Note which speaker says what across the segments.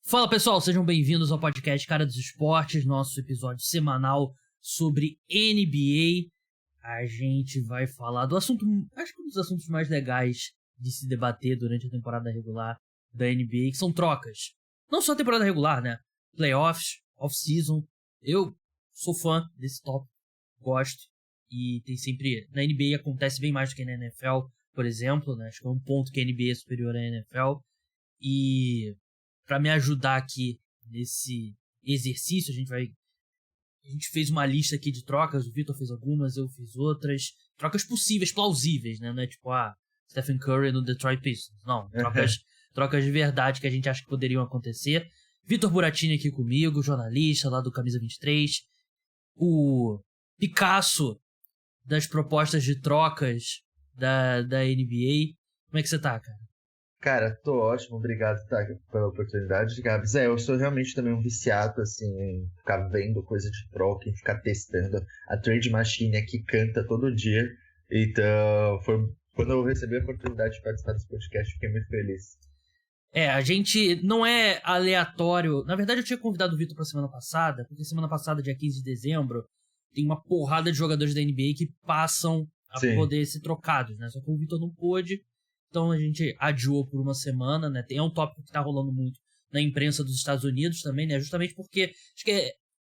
Speaker 1: Fala pessoal, sejam bem-vindos ao podcast Cara dos Esportes, nosso episódio semanal sobre NBA. A gente vai falar do assunto, acho que um dos assuntos mais legais de se debater durante a temporada regular da NBA, que são trocas. Não só a temporada regular, né? Playoffs, off-season. Eu sou fã desse tópico, gosto. E tem sempre... Na NBA acontece bem mais do que na NFL, por exemplo, né? Acho que é um ponto que a NBA é superior à NFL. E para me ajudar aqui nesse exercício, a gente fez uma lista aqui de trocas. O Vitor fez algumas, eu fiz outras. Trocas possíveis, plausíveis, né? Não é tipo, Stephen Curry no Detroit Pistons. Não, trocas de verdade que a gente acha que poderiam acontecer. Vitor Buratini aqui comigo, jornalista lá do Camisa 23. O Picasso das propostas de trocas da NBA. Como é que você tá, cara?
Speaker 2: Cara, tô ótimo, obrigado, tá, pela oportunidade, Gabs. Eu sou realmente também um viciado, assim, em ficar vendo coisa de troca, em ficar testando. A Trade Machine aqui canta todo dia, então quando eu recebi a oportunidade de participar desse podcast, fiquei muito feliz.
Speaker 1: A gente não é aleatório. Na verdade, eu tinha convidado o Vitor pra semana passada, porque semana passada, dia 15 de dezembro, tem uma porrada de jogadores da NBA que passam a poder ser trocados, né? Só que o Vitor não pôde. Então a gente adiou por uma semana, né? É um tópico que tá rolando muito na imprensa dos Estados Unidos também, né? Justamente porque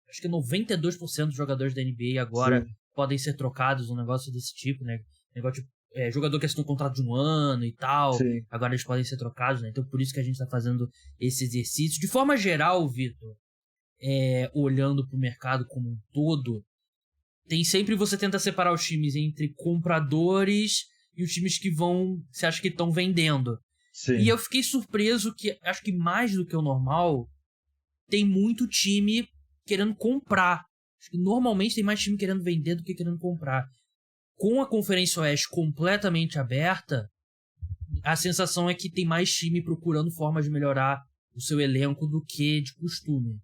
Speaker 1: acho que 92% dos jogadores da NBA agora podem ser trocados, um negócio desse tipo, né? Negócio de jogador que assinou um contrato de um ano e tal.
Speaker 2: Sim.
Speaker 1: Agora eles podem ser trocados, né? Então por isso que a gente tá fazendo esse exercício. De forma geral, Vitor, olhando pro mercado como um todo, você tenta separar os times entre compradores e os times que você acha que estão vendendo.
Speaker 2: Sim.
Speaker 1: E eu fiquei surpreso que, acho que mais do que o normal, tem muito time querendo comprar. Acho que normalmente tem mais time querendo vender do que querendo comprar. Com a Conferência Oeste completamente aberta, a sensação é que tem mais time procurando formas de melhorar o seu elenco do que de costume.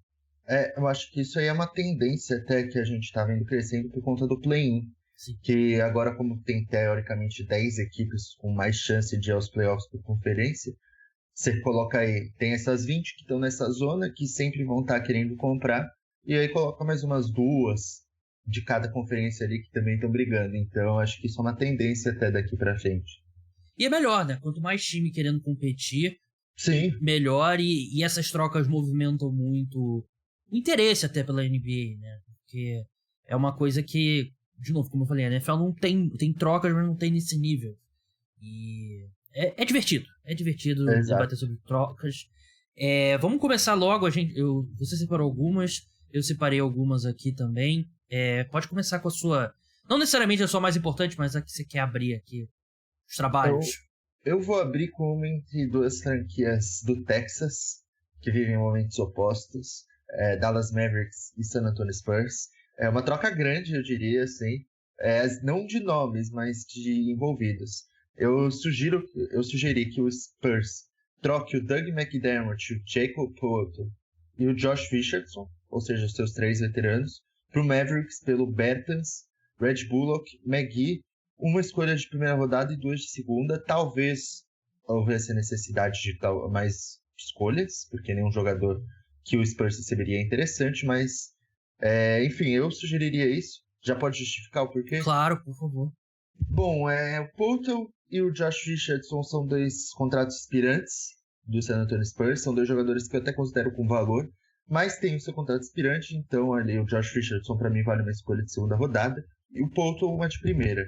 Speaker 2: Eu acho que isso aí é uma tendência até que a gente tá vendo crescendo por conta do play-in.
Speaker 1: Sim.
Speaker 2: Que agora, como tem teoricamente 10 equipes com mais chance de ir aos playoffs por conferência, você coloca aí, tem essas 20 que estão nessa zona, que sempre vão estar querendo comprar, e aí coloca mais umas duas de cada conferência ali que também estão brigando. Então, acho que isso é uma tendência até daqui pra frente.
Speaker 1: E é melhor, né? Quanto mais time querendo competir,
Speaker 2: Sim.
Speaker 1: Melhor, e essas trocas movimentam muito o interesse até pela NBA, né? Porque é uma coisa que, de novo, como eu falei, a NFL não tem trocas, mas não tem nesse nível. E é divertido. É divertido debater sobre trocas. Vamos começar logo. Você separou algumas, eu separei algumas aqui também. Pode começar com a sua... Não necessariamente a sua mais importante, mas a que você quer abrir aqui. Os trabalhos.
Speaker 2: Eu vou abrir com uma entre duas franquias do Texas, que vivem momentos opostos. Dallas Mavericks e San Antonio Spurs. É uma troca grande, eu diria, assim. Não de nomes, mas de envolvidos. Eu sugeri que o Spurs troque o Doug McDermott, o Jacob Poeltl e o Josh Richardson, ou seja, os seus 3 veteranos, para o Mavericks pelo Bertans, Red Bullock, McGee, uma escolha de primeira rodada e 2 de segunda. Talvez houvesse a necessidade de mais escolhas, porque nenhum jogador que o Spurs receberia é interessante, mas enfim, eu sugeriria isso. Já pode justificar o porquê?
Speaker 1: Claro, por favor.
Speaker 2: Bom, o Poeltl e o Josh Richardson são 2 contratos expirantes do San Antonio Spurs. São 2 jogadores que eu até considero com valor, mas tem o seu contrato expirante, então ali o Josh Richardson para mim vale uma escolha de segunda rodada e o Poeltl uma de primeira.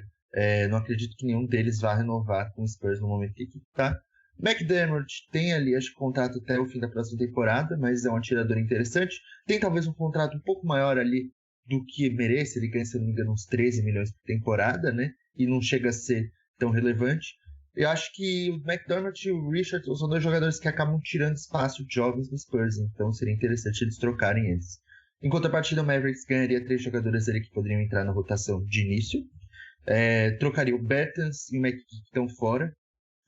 Speaker 2: Não acredito que nenhum deles vá renovar com o Spurs no momento que a equipe está. McDermott tem ali, acho que contrato até o fim da próxima temporada, mas é um atirador interessante. Tem talvez um contrato um pouco maior ali do que merece. Ele ganha, se não me engano, uns 13 milhões por temporada, né? E não chega a ser tão relevante. Eu acho que o McDermott e o Richardson são 2 jogadores que acabam tirando espaço de jovens no Spurs, então seria interessante eles trocarem eles. Em contrapartida, o Mavericks ganharia 3 jogadores ali que poderiam entrar na rotação de início. Trocaria o Bertans e o McGee que estão fora,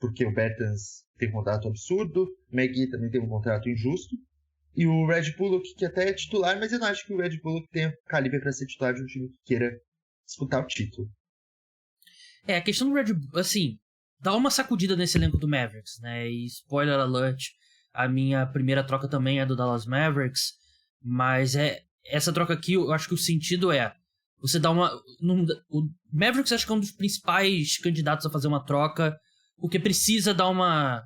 Speaker 2: porque o Bertans tem um contrato absurdo, o McGee também tem um contrato injusto, e o Red Bullock, que até é titular, mas eu não acho que o Red Bullock tenha calibre para ser titular de um time que queira disputar o título.
Speaker 1: A questão do Red Bull, assim, dá uma sacudida nesse elenco do Mavericks, né? E spoiler alert, A minha primeira troca também é do Dallas Mavericks, mas essa troca aqui, eu acho que o sentido é você dar uma... o Mavericks acho que é um dos principais candidatos a fazer uma troca, porque precisa dar uma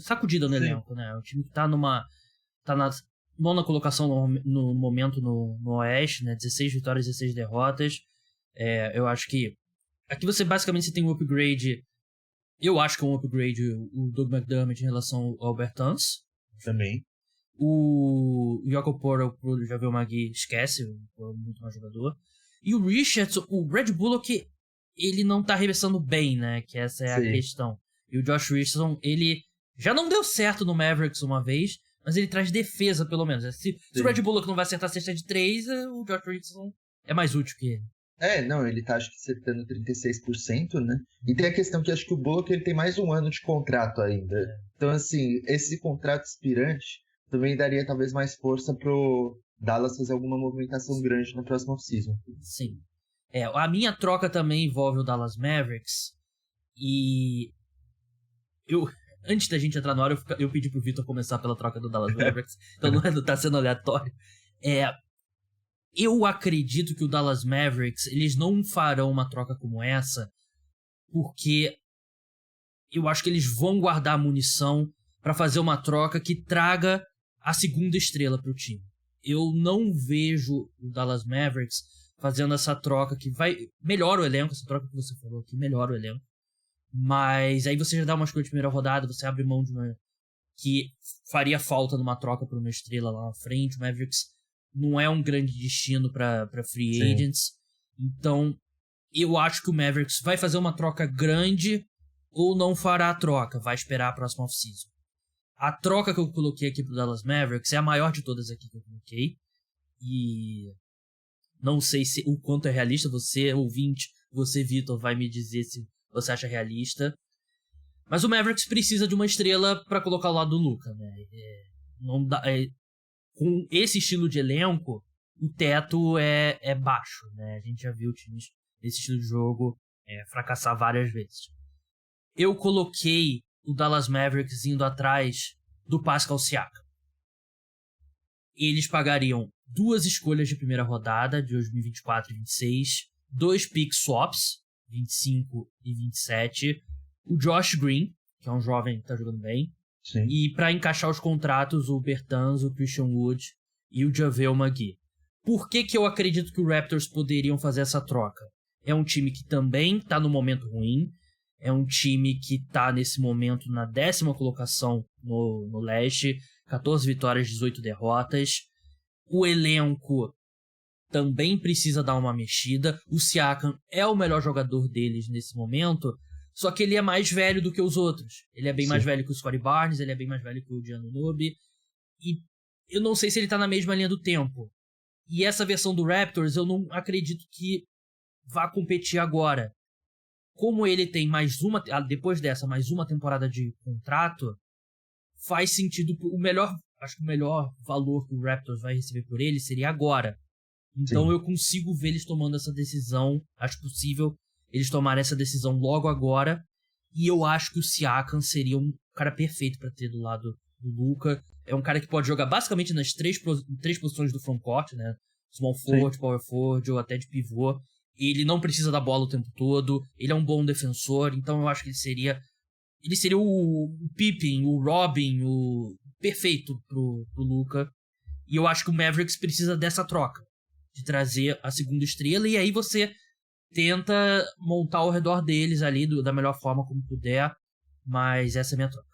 Speaker 1: sacudida no elenco, né? O time que tá na nona colocação no momento no Oeste, né? 16 vitórias, 16 derrotas. Eu acho que aqui você basicamente tem um upgrade. Eu acho que é um upgrade o Doug McDermott em relação ao Bertans.
Speaker 2: Também.
Speaker 1: O Jakob Poeltl, pro Javel Magui, esquece, é muito mais jogador. E o Richardson, o Red Bullock, ele não tá arremessando bem, né? Que essa é a questão. E o Josh Richardson, ele já não deu certo no Mavericks uma vez, mas ele traz defesa, pelo menos. Se o Red Bullock não vai acertar a cesta de 3, o Josh Richardson é mais útil que ele.
Speaker 2: Não, ele tá acho que acertando 36%, né? E tem a questão que acho que o Bullock ele tem mais um ano de contrato ainda. Então, assim, esse contrato expirante também daria talvez mais força pro Dallas fazer alguma movimentação grande na próxima off-season.
Speaker 1: Sim. A minha troca também envolve o Dallas Mavericks. E antes da gente entrar na hora, eu pedi pro Vitor começar pela troca do Dallas Mavericks. Então não tá sendo aleatório. Eu acredito que o Dallas Mavericks, eles não farão uma troca como essa, porque eu acho que eles vão guardar munição para fazer uma troca que traga a segunda estrela pro time. Eu não vejo o Dallas Mavericks fazendo essa troca que vai... Melhora o elenco, essa troca que você falou aqui, melhora o elenco. Mas aí você já dá uma escolha de primeira rodada, você abre mão de uma... que faria falta numa troca por uma estrela lá na frente. O Mavericks não é um grande destino para free agents. Então, eu acho que o Mavericks vai fazer uma troca grande ou não fará a troca, vai esperar a próxima off-season. A troca que eu coloquei aqui pro Dallas Mavericks é a maior de todas aqui que eu coloquei. E não sei o quanto é realista. Você, ouvinte, você, Vitor, vai me dizer se você acha realista. Mas o Mavericks precisa de uma estrela para colocar ao lado do Luka, né? Não dá, com esse estilo de elenco, o teto é baixo, né? A gente já viu times desse estilo de jogo fracassar várias vezes. Eu coloquei o Dallas Mavericks indo atrás do Pascal Siakam. Eles pagariam 2 escolhas de primeira rodada de 2024 e 2026, 2 pick swaps, 25 e 27, o Josh Green, que é um jovem que tá jogando bem, e para encaixar os contratos, o Bertans, o Christian Wood e o JaVale McGee. Por que eu acredito que o Raptors poderiam fazer essa troca? É um time que também tá no momento ruim, é um time que tá nesse momento na 10ª colocação no leste, 14 vitórias, 18 derrotas. O elenco também precisa dar uma mexida. O Siakam é o melhor jogador deles nesse momento, só que ele é mais velho do que os outros. Ele é bem mais velho que o Scottie Barnes, ele é bem mais velho que o Giannunobi. E eu não sei se ele tá na mesma linha do tempo. E essa versão do Raptors, eu não acredito que vá competir agora. Como ele tem depois dessa, mais uma temporada de contrato, faz sentido. Acho que o melhor valor que o Raptors vai receber por ele seria agora. Então eu consigo ver eles tomando essa decisão. Acho possível eles tomarem essa decisão logo agora. E eu acho que o Siakam seria um cara perfeito para ter do lado do Luka. É um cara que pode jogar basicamente nas três posições do frontcourt, né? Small forward, power forward ou até de pivô. Ele não precisa da bola o tempo todo. Ele é um bom defensor. Então eu acho que ele seria o Pippen, o Robin, o perfeito pro Luka. E eu acho que o Mavericks precisa dessa troca, de trazer a segunda estrela. E aí você tenta montar ao redor deles ali da melhor forma como puder. Mas essa é a minha troca.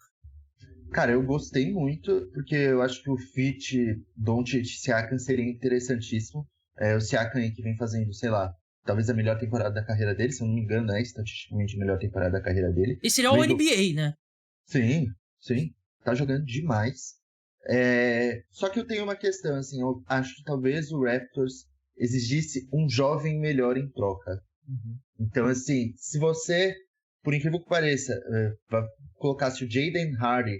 Speaker 2: Cara, eu gostei muito, porque eu acho que o fit Doncic-Siakam seria interessantíssimo. O Siakam que vem fazendo, sei lá, talvez a melhor temporada da carreira dele, se eu não me engano, estatisticamente a melhor temporada da carreira dele.
Speaker 1: Esse seria o NBA, né?
Speaker 2: Sim. Tá jogando demais. Só que eu tenho uma questão, assim, eu acho que talvez o Raptors exigisse um jovem melhor em troca.
Speaker 1: Uhum.
Speaker 2: Então, assim, se você, por incrível que pareça, colocasse o Jaden Hardy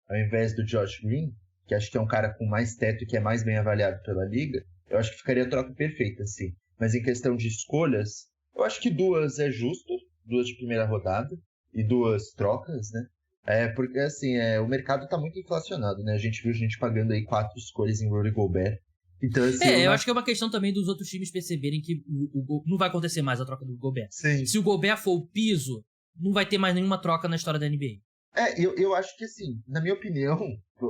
Speaker 2: ao invés do Josh Green, que acho que é um cara com mais teto e que é mais bem avaliado pela liga, eu acho que ficaria a troca perfeita, assim. Mas em questão de escolhas, eu acho que 2 é justo, 2 de primeira rodada e 2 trocas, né? Porque assim, o mercado tá muito inflacionado, né? A gente viu gente pagando aí 4 escolhas em Rudy Gobert. Então, assim,
Speaker 1: eu acho que é uma questão também dos outros times perceberem que não vai acontecer mais a troca do Gobert.
Speaker 2: Sim.
Speaker 1: Se o Gobert for o piso, não vai ter mais nenhuma troca na história da NBA.
Speaker 2: Eu acho que assim, na minha opinião,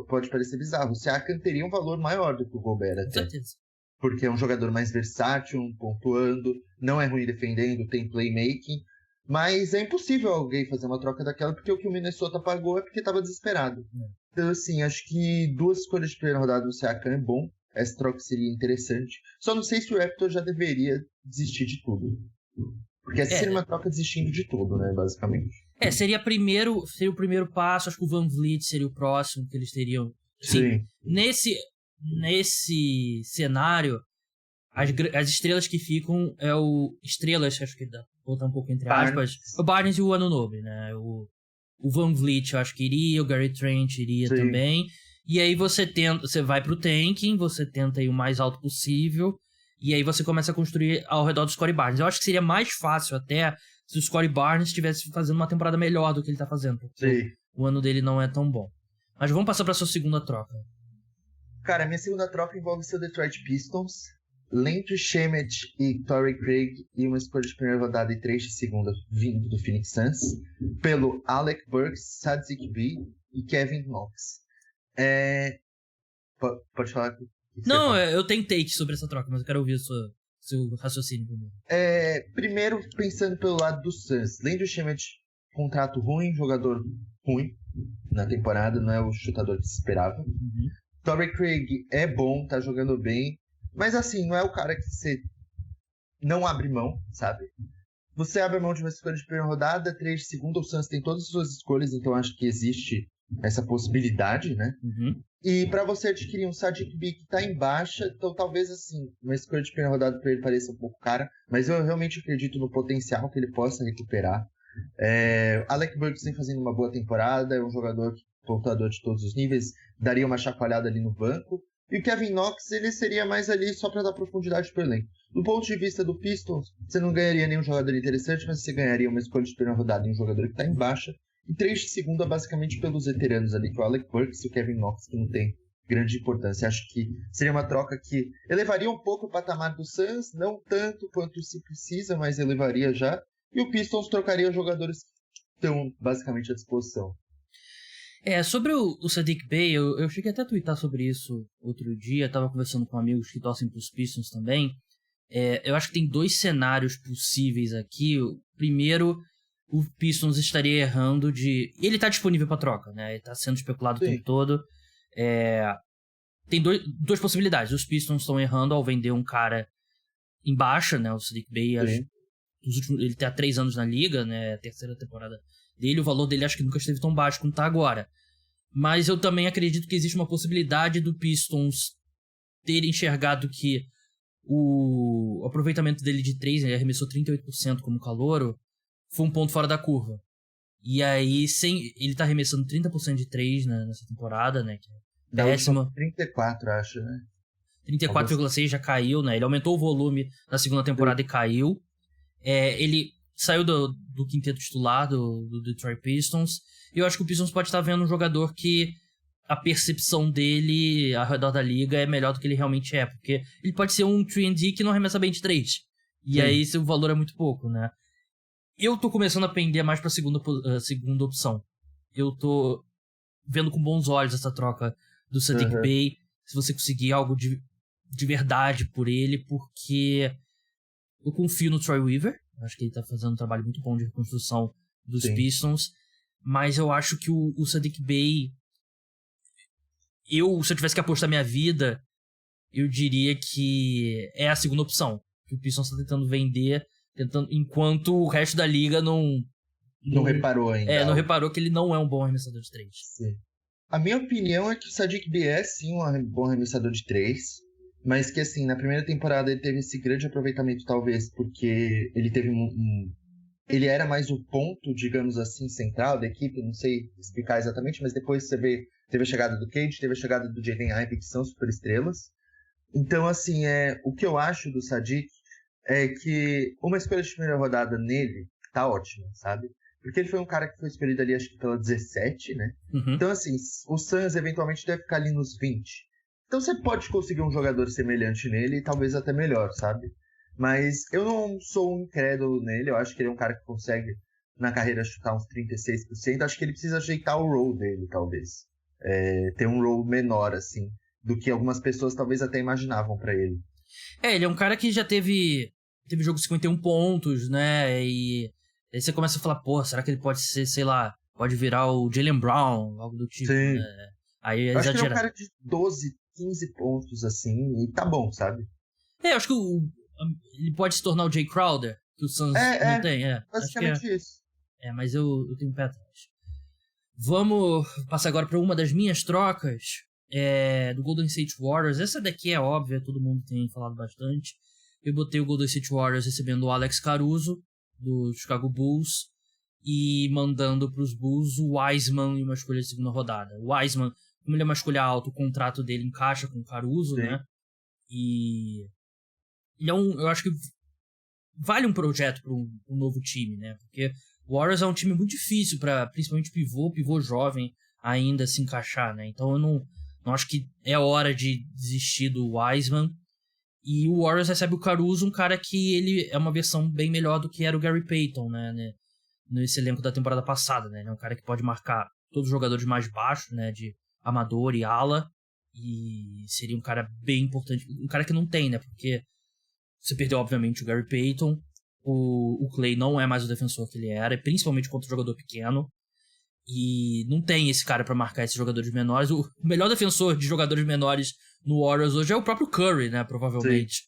Speaker 2: pode parecer bizarro, o Siakam teria um valor maior do que o Gobert até.
Speaker 1: Com certeza.
Speaker 2: Porque é um jogador mais versátil, pontuando, não é ruim defendendo, tem playmaking. Mas é impossível alguém fazer uma troca daquela, porque o que o Minnesota pagou é porque estava desesperado. Então, assim, acho que 2 escolhas de primeira rodada do Siakam é bom. Essa troca seria interessante. Só não sei se o Raptor já deveria desistir de tudo. Porque essa seria uma troca desistindo de tudo, né, basicamente.
Speaker 1: Seria o primeiro passo. Acho que o Van Vliet seria o próximo que eles teriam.
Speaker 2: Sim.
Speaker 1: Nesse cenário, as estrelas que ficam estrelas, acho que dá botar um pouco entre aspas, o Barnes e o Anunoby, né? O Van Vliet eu acho que iria, o Gary Trent iria também. E aí você vai pro tanking, você tenta ir o mais alto possível, e aí você começa a construir ao redor do Scottie Barnes. Eu acho que seria mais fácil até se o Scottie Barnes estivesse fazendo uma temporada melhor do que ele tá fazendo, porque o ano dele não é tão bom. Mas vamos passar pra sua segunda troca.
Speaker 2: Cara, minha segunda troca envolve o seu Detroit Pistons, Landry Shamet e Torrey Craig, e uma escolha de primeira rodada e 3 de segunda vindo do Phoenix Suns, pelo Alec Burks, Saddiq Bey e Kevin Knox. Pode falar?
Speaker 1: Não, eu tenho take sobre essa troca, mas eu quero ouvir o seu raciocínio primeiro.
Speaker 2: Primeiro, pensando pelo lado do Suns, Landry Shamet, contrato ruim, jogador ruim na temporada, não é o chutador que se esperava. Torrey Craig é bom, tá jogando bem, mas assim, não é o cara que você não abre mão, sabe? Você abre mão de uma escolha de primeira rodada, 3 de segunda, o Suns tem todas as suas escolhas, então acho que existe essa possibilidade, né? E pra você adquirir um Saddiq Bey que tá em baixa, então talvez assim, uma escolha de primeira rodada pra ele pareça um pouco cara, mas eu realmente acredito no potencial que ele possa recuperar. Alec Burks vem fazendo uma boa temporada, é um jogador pontuador de todos os níveis, daria uma chacoalhada ali no banco. E o Kevin Knox, ele seria mais ali só para dar profundidade pro elenco. Do ponto de vista do Pistons, você não ganharia nenhum jogador interessante, mas você ganharia uma escolha de primeira rodada em um jogador que tá em baixa. E 3 de segunda, basicamente, pelos veteranos ali, que é o Alec Burks e o Kevin Knox, que não tem grande importância. Acho que seria uma troca que elevaria um pouco o patamar do Suns, não tanto quanto se precisa, mas elevaria já. E o Pistons trocaria jogadores que estão basicamente à disposição.
Speaker 1: Sobre o Saddiq Bey, eu cheguei até a twittar sobre isso outro dia, tava conversando com amigos que torcem pros Pistons também. Eu acho que tem 2 cenários possíveis aqui. O primeiro, o Pistons estaria errando de... Ele tá disponível pra troca, né? Ele tá sendo especulado o tempo todo. Tem 2 possibilidades. Os Pistons estão errando ao vender um cara em baixa, né? O Saddiq Bey, ele tá há 3 anos na liga, né? A terceira temporada dele, o valor dele acho que nunca esteve tão baixo como tá agora. Mas eu também acredito que existe uma possibilidade do Pistons ter enxergado que o aproveitamento dele de 3, ele arremessou 38% como calouro, foi um ponto fora da curva. E aí, ele tá arremessando 30% de 3 nessa temporada, né? Que é péssimo.
Speaker 2: 34, acho, né?
Speaker 1: 34,6 já caiu, né? Ele aumentou o volume na segunda temporada e caiu. Ele saiu do quinteto titular do Detroit Pistons. E eu acho que o Pistons pode estar vendo um jogador que a percepção dele ao redor da liga é melhor do que ele realmente é. Porque ele pode ser um 3&D que não arremessa bem de 3. E aí o valor é muito pouco, né? Eu tô começando a pender mais pra segunda opção. Eu tô vendo com bons olhos essa troca do Saddiq Bey. Se você conseguir algo de verdade por ele, porque eu confio no Troy Weaver. Acho que ele tá fazendo um trabalho muito bom de reconstrução dos Pistons. Mas eu acho que o Saddiq Bey... se eu tivesse que apostar minha vida, eu diria que é a segunda opção. Que o Pistons tá tentando vender, enquanto o resto da liga não
Speaker 2: reparou ainda.
Speaker 1: Não reparou que ele não é um bom arremessador de 3.
Speaker 2: Sim. A minha opinião é que o Saddiq Bey é sim um bom arremessador de 3. Mas que assim, na primeira temporada ele teve esse grande aproveitamento, talvez, porque ele teve ele era mais o ponto, digamos assim, central da equipe, não sei explicar exatamente, mas depois você vê, teve a chegada do Cade, teve a chegada do Jaden Ivey, que são super estrelas. Então, assim, o que eu acho do Saddiq é que uma escolha de primeira rodada nele tá ótima, sabe? Porque ele foi um cara que foi escolhido ali, acho que pela 17, né?
Speaker 1: Uhum.
Speaker 2: Então, assim, o Suns eventualmente deve ficar ali nos 20. Então você pode conseguir um jogador semelhante nele e talvez até melhor, sabe? Mas eu não sou um incrédulo nele, eu acho que ele é um cara que consegue, na carreira, chutar uns 36%. Acho que ele precisa ajeitar o role dele, talvez. Ter um role menor, assim, do que algumas pessoas talvez até imaginavam pra ele.
Speaker 1: Ele é um cara que já teve jogo de 51 pontos, né? E aí você começa a falar, pô, será que ele pode ser, sei lá, pode virar o Jaylen Brown, algo do tipo,
Speaker 2: Sim.
Speaker 1: né? Aí é
Speaker 2: eu acho que ele é um
Speaker 1: exagerado.
Speaker 2: cara de 12, 15 pontos, assim, e tá bom, sabe?
Speaker 1: Eu acho que ele pode se tornar o Jay Crowder, que o Suns não tem,
Speaker 2: basicamente
Speaker 1: acho que
Speaker 2: isso.
Speaker 1: mas eu tenho um pé atrás. Vamos passar agora para uma das minhas trocas do Golden State Warriors. Essa daqui é óbvia, todo mundo tem falado bastante. Eu botei o Golden State Warriors recebendo o Alex Caruso, do Chicago Bulls, e mandando para os Bulls o Wiseman e uma escolha de segunda rodada. O Wiseman, como ele é uma escolha alta, o contrato dele encaixa com o Caruso,
Speaker 2: Sim.
Speaker 1: né? E ele eu acho que vale um projeto para um novo time, né? Porque o Warriors é um time muito difícil para, principalmente pivô jovem, ainda se encaixar, né? Então eu não acho que é hora de desistir do Wiseman. E o Warriors recebe o Caruso, um cara que ele é uma versão bem melhor do que era o Gary Payton, né? Nesse elenco da temporada passada, né? Ele é um cara que pode marcar todos os jogadores mais baixos, né? De amador e ala. E seria um cara bem importante. Um cara que não tem, né? Porque você perdeu, obviamente, o Gary Payton. O Klay não é mais o defensor que ele era, principalmente contra o jogador pequeno. E não tem esse cara pra marcar esses jogadores menores. O melhor defensor de jogadores menores no Warriors hoje é o próprio Curry, né? Provavelmente. Sim.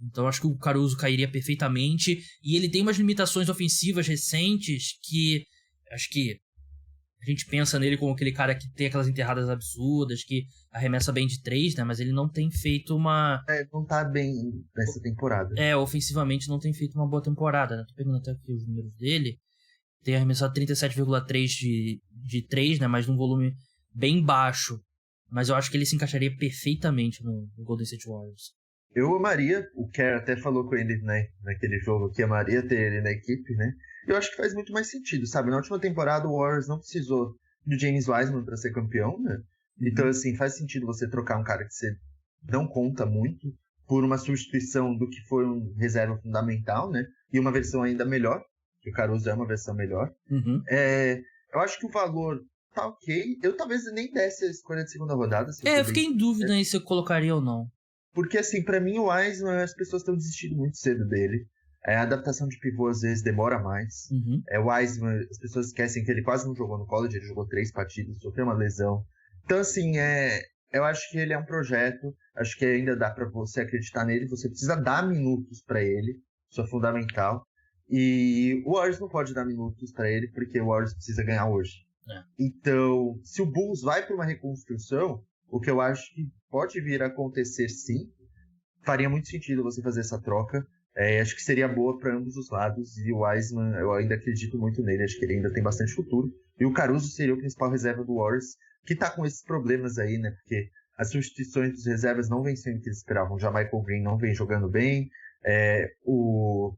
Speaker 1: Então acho que o Caruso cairia perfeitamente. E ele tem umas limitações ofensivas recentes que acho que a gente pensa nele como aquele cara que tem aquelas enterradas absurdas, que arremessa bem de 3, né? Mas ele não tem feito uma...
Speaker 2: não tá bem nessa temporada.
Speaker 1: Ofensivamente não tem feito uma boa temporada, né? Tô pegando até aqui os números dele. Tem arremessado 37,3 de 3, né? Mas num volume bem baixo. Mas eu acho que ele se encaixaria perfeitamente no Golden State Warriors.
Speaker 2: Eu amaria, o Kerr até falou com ele, né, naquele jogo, que amaria ter ele na equipe, né? Eu acho que faz muito mais sentido, sabe? Na última temporada o Warriors não precisou do James Wiseman para ser campeão, né? Então, assim, faz sentido você trocar um cara que você não conta muito por uma substituição do que foi um reserva fundamental, né? E uma versão ainda melhor, que o Caruso é uma versão melhor.
Speaker 1: Uhum.
Speaker 2: Eu acho que o valor tá ok. Eu talvez nem desse a escolha de segunda rodada.
Speaker 1: Eu fiquei em dúvida aí se eu colocaria ou não.
Speaker 2: Porque, assim, pra mim o Wiseman, as pessoas estão desistindo muito cedo dele. A adaptação de pivô, às vezes, demora mais.
Speaker 1: Uhum.
Speaker 2: O Wiseman, as pessoas esquecem que ele quase não jogou no college, ele jogou 3 partidas, sofreu uma lesão. Então, assim, eu acho que ele é um projeto, acho que ainda dá pra você acreditar nele, você precisa dar minutos pra ele, isso é fundamental. E o Warriors não pode dar minutos pra ele, porque o Warriors precisa ganhar hoje. Então, se o Bulls vai pra uma reconstrução, o que eu acho que pode vir a acontecer sim, faria muito sentido você fazer essa troca. Acho que seria boa para ambos os lados. E o Wiseman, eu ainda acredito muito nele, acho que ele ainda tem bastante futuro. E o Caruso seria o principal reserva do Warriors, que tá com esses problemas aí, né? Porque as substituições dos reservas não vêm sendo o que eles esperavam. O Michael Green não vem jogando bem. O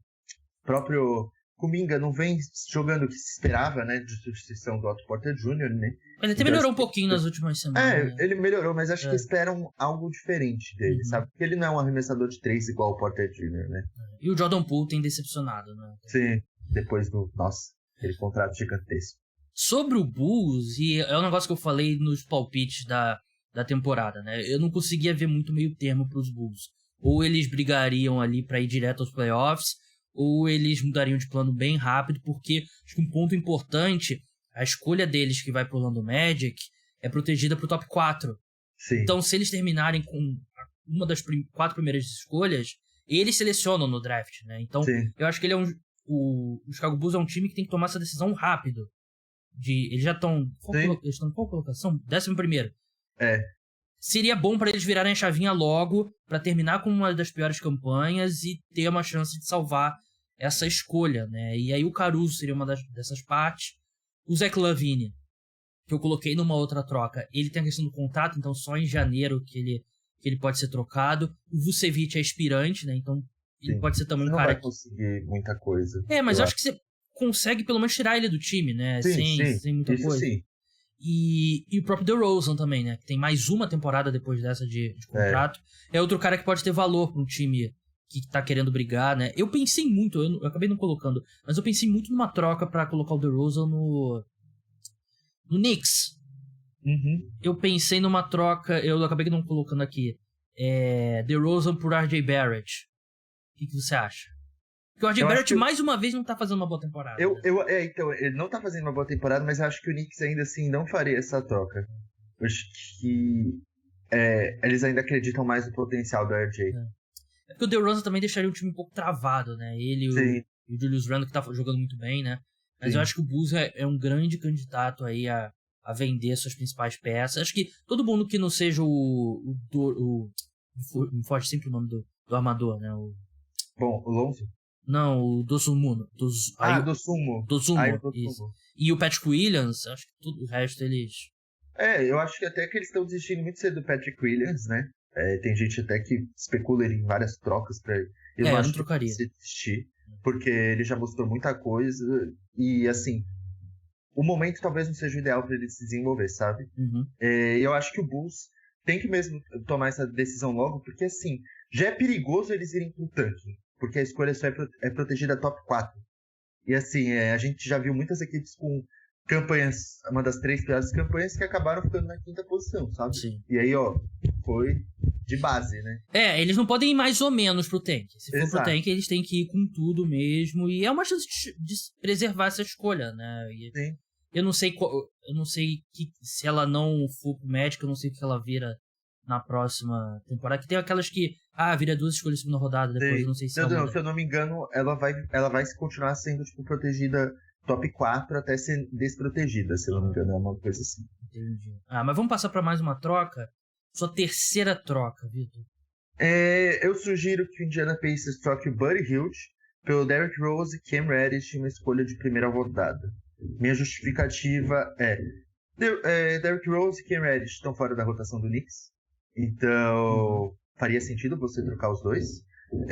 Speaker 2: próprio Kuminga não vem jogando o que se esperava, né? De substituição do Otto Porter Jr., né?
Speaker 1: Ele até melhorou um pouquinho nas últimas semanas.
Speaker 2: Ele melhorou, mas acho que esperam algo diferente dele, sabe? Porque ele não é um arremessador de 3 igual o Porter Jr., né?
Speaker 1: E o Jordan Poole tem decepcionado, né?
Speaker 2: Sim, depois aquele contrato gigantesco.
Speaker 1: Sobre o Bulls, e é um negócio que eu falei nos palpites da temporada, né? Eu não conseguia ver muito meio termo pros Bulls. Ou eles brigariam ali pra ir direto aos playoffs, ou eles mudariam de plano bem rápido, porque acho que um ponto importante, a escolha deles que vai pro Orlando Magic é protegida pro top 4.
Speaker 2: Sim.
Speaker 1: Então, se eles terminarem com uma das 4 primeiras escolhas, eles selecionam no draft, né? Então,
Speaker 2: sim,
Speaker 1: eu acho que ele o Chicago Bulls é um time que tem que tomar essa decisão rápido. Eles já estão... Eles estão em qual colocação? 11º. Seria bom para eles virarem a chavinha logo, para terminar com uma das piores campanhas e ter uma chance de salvar essa escolha, né? E aí o Caruso seria uma dessas partes. O Zach LaVine, que eu coloquei numa outra troca, ele tem a questão do contrato, então só em janeiro que ele pode ser trocado. O Vucevic é aspirante, né? Então ele pode ser também um cara...
Speaker 2: Não vai conseguir muita coisa.
Speaker 1: Mas eu acho que consegue pelo menos tirar ele do time, né?
Speaker 2: Sim,
Speaker 1: Sem muita
Speaker 2: isso
Speaker 1: coisa.
Speaker 2: sim.
Speaker 1: E o próprio DeRozan também, né? Que tem mais uma temporada depois dessa de contrato. É outro cara que pode ter valor pra um time que tá querendo brigar, né? Eu pensei muito, eu acabei não colocando, mas eu pensei muito numa troca pra colocar o DeRozan no Knicks.
Speaker 2: Uhum.
Speaker 1: Eu pensei numa troca, eu acabei não colocando aqui. DeRozan por RJ Barrett. O que você acha? Porque o RJ Barrett, mais uma vez, não tá fazendo uma boa temporada.
Speaker 2: Então, ele não tá fazendo uma boa temporada, mas eu acho que o Knicks ainda assim não faria essa troca. Eu acho que eles ainda acreditam mais no potencial do RJ.
Speaker 1: É porque o DeRozan também deixaria o time um pouco travado, né? Ele e o Julius Randle, que tá jogando muito bem, né? Mas eu acho que o Bulls é um grande candidato aí a vender suas principais peças. Acho que todo mundo que não seja me foge sempre o nome do armador, né?
Speaker 2: Bom, o Lonzo?
Speaker 1: Não, o Dosunmu.
Speaker 2: Dosunmu.
Speaker 1: Isso. E o Patrick Williams, acho que tudo o resto eles...
Speaker 2: Eu acho que até que eles estão desistindo muito cedo do Patrick Williams, né? Tem gente até que especula ele em várias trocas pra ele. Eu não acho
Speaker 1: trocaria.
Speaker 2: Que desistir, porque ele já mostrou muita coisa e, assim, o momento talvez não seja o ideal pra ele se desenvolver, sabe?
Speaker 1: Uhum.
Speaker 2: Eu acho que o Bulls tem que mesmo tomar essa decisão logo, porque, assim, já é perigoso eles irem pro tanque, porque a escolha só é protegida top 4. E, assim, a gente já viu muitas equipes com campanhas, uma das 3 piores campanhas, que acabaram ficando na 5ª posição, sabe?
Speaker 1: Sim.
Speaker 2: E aí, foi de base, né?
Speaker 1: Eles não podem ir mais ou menos pro tank. Se for pro tank, eles têm que ir com tudo mesmo. E é uma chance de preservar essa escolha, né?
Speaker 2: Sim.
Speaker 1: Eu não sei se ela não for pro Magic, eu não sei o que ela vira na próxima temporada. Que tem aquelas que, vira 2 escolhas na segunda rodada depois,
Speaker 2: Sim.
Speaker 1: eu não sei se
Speaker 2: se eu não me engano, ela vai continuar sendo, tipo, protegida top 4 até ser desprotegida, se eu não me engano, é uma coisa assim.
Speaker 1: Entendi. Mas vamos passar pra mais uma troca? Sua terceira troca, Vitor.
Speaker 2: Eu sugiro que o Indiana Pacers troque o Buddy Hield pelo Derrick Rose e Cam Reddish em uma escolha de primeira rodada. Minha justificativa Derrick Rose e Cam Reddish estão fora da rotação do Knicks, então faria sentido você trocar os dois.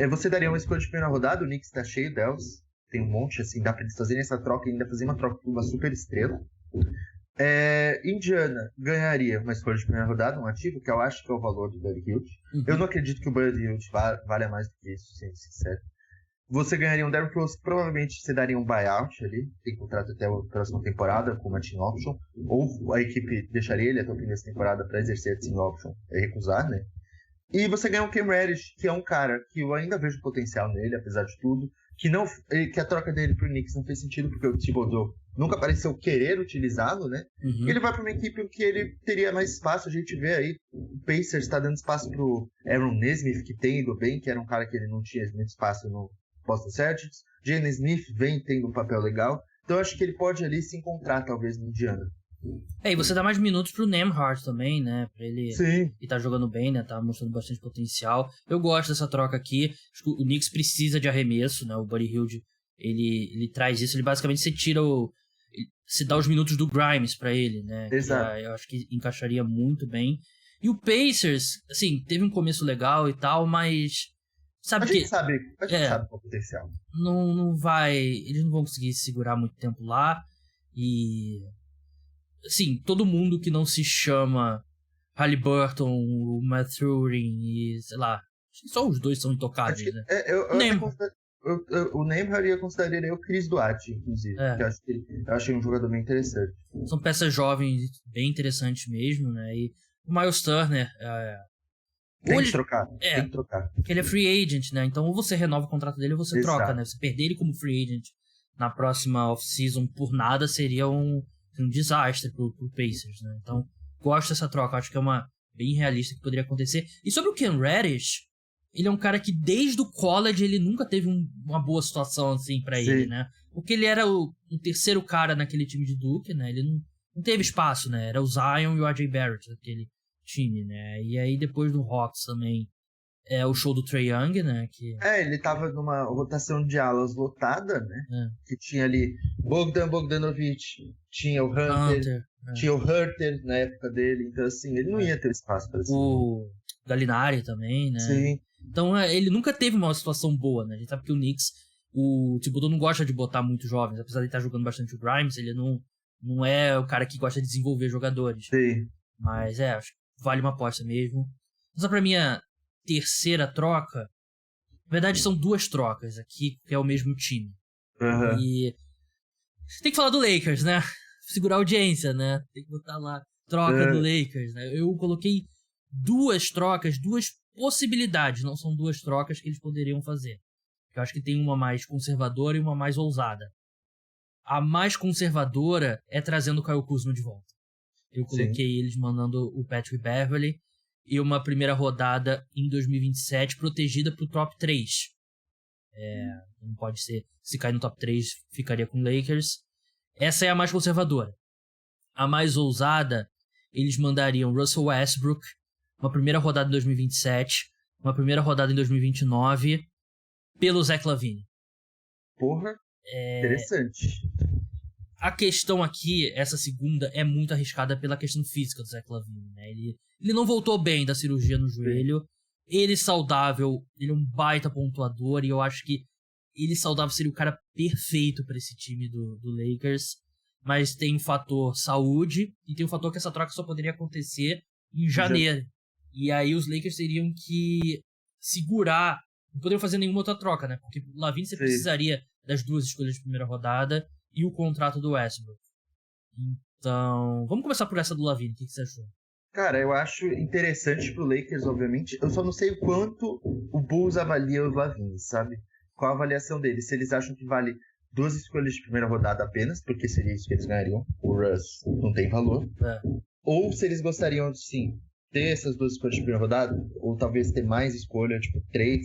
Speaker 2: Você daria uma escolha de primeira rodada, o Knicks tá cheio delas, tem um monte, assim, dá pra eles fazerem essa troca e ainda fazer uma troca por uma super estrela. Indiana ganharia uma escolha de primeira rodada, um ativo, que eu acho que é o valor do Buddy Hield. Eu não acredito que o Buddy Hield valha mais do que isso, sendo sincero. Você ganharia um Derrick Rose, provavelmente você daria um buyout ali, tem contrato até a próxima temporada com uma team option, ou a equipe deixaria ele até o fim dessa temporada para exercer a team option e recusar, né? E você ganha um Cam Reddish, que é um cara que eu ainda vejo potencial nele, apesar de tudo, que a troca dele pro Knicks não fez sentido, porque o Thibodeau nunca pareceu querer utilizá-lo, né? E ele vai para uma equipe que ele teria mais espaço. A gente vê aí, o Pacers está dando espaço pro Aaron Nesmith, que tem ido bem, que era um cara que ele não tinha muito espaço no Boston Celtics. Jalen Smith vem tendo um papel legal. Então eu acho que ele pode ali se encontrar, talvez, no Indiana.
Speaker 1: E você dá mais minutos pro Nembhard também, né? Pra ele.
Speaker 2: Sim.
Speaker 1: E tá jogando bem, né? Tá mostrando bastante potencial. Eu gosto dessa troca aqui. Acho que o Knicks precisa de arremesso, né? O Buddy Hield, ele traz isso. Ele basicamente se dá os minutos do Grimes pra ele, né?
Speaker 2: Exato.
Speaker 1: Eu acho que encaixaria muito bem. E o Pacers, assim, teve um começo legal e tal, mas...
Speaker 2: A gente sabe qual o potencial.
Speaker 1: Não vai... Eles não vão conseguir segurar muito tempo lá. E... Assim, todo mundo que não se chama Haliburton, o Mathurin e, sei lá, acho que só os dois são intocáveis, né?
Speaker 2: O Nembhard eu consideraria o Chris Duarte, inclusive. Eu achei um jogador bem interessante.
Speaker 1: São peças jovens bem interessantes mesmo, né? E o Miles Turner...
Speaker 2: Tem que trocar. Tem que trocar.
Speaker 1: Porque ele é free agent, né? Então ou você renova o contrato dele ou você troca, né? Você perder ele como free agent na próxima off-season por nada seria um desastre pro Pacers, né? Então, gosto dessa troca. Acho que é uma bem realista que poderia acontecer. E sobre o Cam Reddish, ele é um cara que desde o college ele nunca teve uma boa situação assim pra ele, né? Porque ele era o terceiro cara naquele time de Duke, né? Ele não teve espaço, né? Era o Zion e o RJ Barrett naquele time, né? E aí depois do Hawks também o show do Trae Young, né?
Speaker 2: Ele tava numa rotação de alas lotada, né? Que tinha ali Bogdanovic, tinha o Hunter. Tinha o Hurter na época dele, então assim, ele não ia ter espaço para isso.
Speaker 1: O Gallinari também, né?
Speaker 2: Sim.
Speaker 1: Então ele nunca teve uma situação boa, né? A gente sabe que o Knicks O Thibodeau não gosta de botar muitos jovens, apesar de ele estar jogando bastante o Grimes, ele não é o cara que gosta de desenvolver jogadores.
Speaker 2: Sim.
Speaker 1: Mas acho que vale uma aposta mesmo. Só pra minha terceira troca, na verdade são 2 trocas aqui, que é o mesmo time.
Speaker 2: Uhum.
Speaker 1: E tem que falar do Lakers, né? Segurar a audiência, né? Tem que botar lá, troca do Lakers, né? Eu coloquei 2 trocas, 2 possibilidades, não são 2 trocas que eles poderiam fazer. Eu acho que tem uma mais conservadora e uma mais ousada. A mais conservadora é trazendo o Kyle Kuzma de volta. Eu coloquei eles mandando o Patrick Beverley e uma primeira rodada em 2027 protegida pro top 3. Não pode ser, se cair no top 3 ficaria com o Lakers. Essa é a mais conservadora. A mais ousada, eles mandariam Russell Westbrook, uma primeira rodada em 2027, uma primeira rodada em 2029, pelo Zach LaVine.
Speaker 2: Porra, interessante.
Speaker 1: A questão aqui, essa segunda, é muito arriscada pela questão física do Zach LaVine, né? Ele não voltou bem da cirurgia no joelho. Ele saudável, ele é um baita pontuador, e eu acho que ele saudável seria o cara perfeito para esse time do Lakers. Mas tem um fator saúde, e tem um fator que essa troca só poderia acontecer em janeiro. E aí os Lakers teriam que segurar, não poderiam fazer nenhuma outra troca, né? Porque o LaVine você precisaria das 2 escolhas de primeira rodada e o contrato do Westbrook. Então, vamos começar por essa do LaVine. O que você achou?
Speaker 2: Cara, eu acho interessante pro Lakers, obviamente. Eu só não sei o quanto o Bulls avalia os LaVine, sabe? Qual a avaliação deles? Se eles acham que vale 2 escolhas de primeira rodada apenas, porque seria isso que eles ganhariam. O Russ não tem valor. Ou se eles gostariam de, sim, ter essas 2 escolhas de primeira rodada, ou talvez ter mais escolha, tipo 3,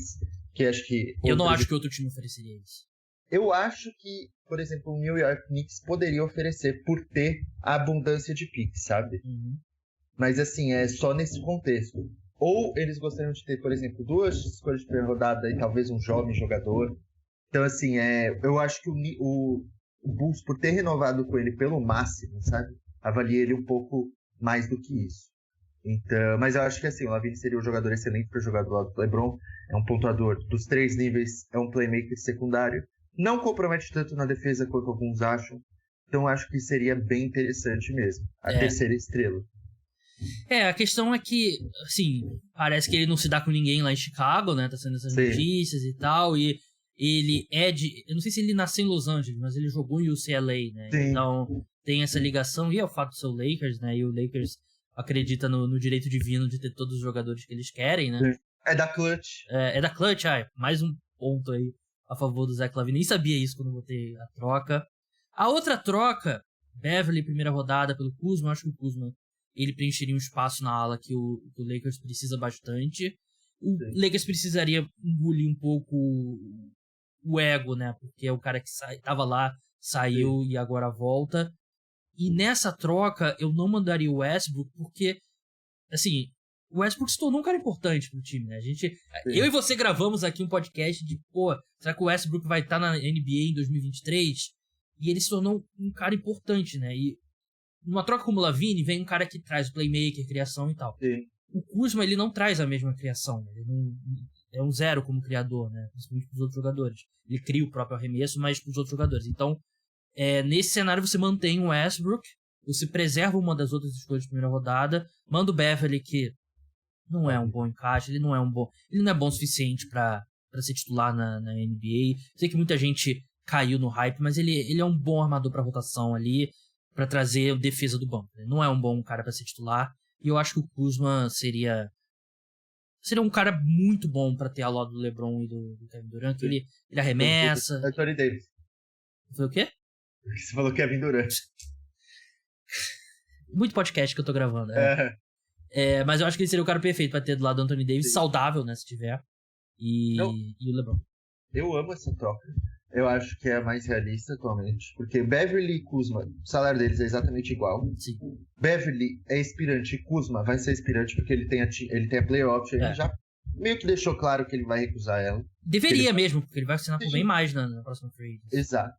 Speaker 2: que acho que...
Speaker 1: Eu não acho que outro time ofereceria isso.
Speaker 2: Eu acho que, por exemplo, o New York Knicks poderia oferecer por ter a abundância de picks, sabe? Mas assim, é só nesse contexto. Ou eles gostariam de ter, por exemplo, 2 escolhas de primeira rodada e talvez um jovem jogador. Então assim, eu acho que o Bulls, por ter renovado com ele pelo máximo, sabe? Avalia ele um pouco mais do que isso. Então, mas eu acho que assim, o LaVine seria um jogador excelente para jogar do lado do LeBron. É um pontuador dos 3 níveis, é um playmaker secundário. Não compromete tanto na defesa quanto alguns acham. Então acho que seria bem interessante mesmo. A terceira estrela.
Speaker 1: A questão é que, assim, parece que ele não se dá com ninguém lá em Chicago, né? Tá sendo essas notícias e tal. E ele é de... Eu não sei se ele nasceu em Los Angeles, mas ele jogou em UCLA, né?
Speaker 2: Sim.
Speaker 1: Então tem essa ligação. E é o fato de ser o Lakers, né? E o Lakers acredita no direito divino de ter todos os jogadores que eles querem, né?
Speaker 2: Sim. É da Clutch.
Speaker 1: É da Clutch, mais um ponto aí a favor do Zach LaVine. Nem sabia isso quando botei a troca. A outra troca, Beverley, primeira rodada pelo Kuzma. Eu acho que o Kuzma, ele preencheria um espaço na ala que o Lakers precisa bastante. O Lakers precisaria engolir um pouco o ego, né? Porque é o cara que tava lá, saiu e agora volta. E nessa troca, eu não mandaria o Westbrook porque, assim, o Westbrook se tornou um cara importante pro time, né? Eu e você gravamos aqui um podcast de, será que o Westbrook vai estar na NBA em 2023? E ele se tornou um cara importante, né? E numa troca como o LaVine, vem um cara que traz playmaker, criação e tal.
Speaker 2: Sim.
Speaker 1: O Kuzma, ele não traz a mesma criação, né? Ele não, é um 0 como criador, né? Principalmente pros outros jogadores. Ele cria o próprio arremesso, mas pros outros jogadores. Então, nesse cenário você mantém o Westbrook, você preserva uma das outras escolhas de primeira rodada, manda o Beverley, que não é um bom encaixe, ele não é bom o suficiente pra ser titular na NBA. Sei que muita gente caiu no hype, mas ele é um bom armador pra rotação ali, pra trazer defesa do banco. Ele não é um bom cara pra ser titular, e eu acho que o Kuzma seria um cara muito bom pra ter ao lado do LeBron e do Kevin Durant, que ele arremessa.
Speaker 2: Anthony Davis.
Speaker 1: Foi o quê?
Speaker 2: Você falou Kevin Durant.
Speaker 1: Muito podcast que eu tô gravando. Mas eu acho que ele seria o cara perfeito pra ter do lado do Anthony Davis, saudável, né, se tiver. E o LeBron.
Speaker 2: Eu amo essa troca. Eu acho que é a mais realista atualmente. Porque Beverley e Kuzma, o salário deles é exatamente igual.
Speaker 1: Sim.
Speaker 2: Beverley é aspirante e Kuzma vai ser aspirante porque ele tem a play option. Ele já meio que deixou claro que ele vai recusar ela.
Speaker 1: Deveria mesmo, porque ele vai assinar por bem mais na próxima free agency.
Speaker 2: Exato.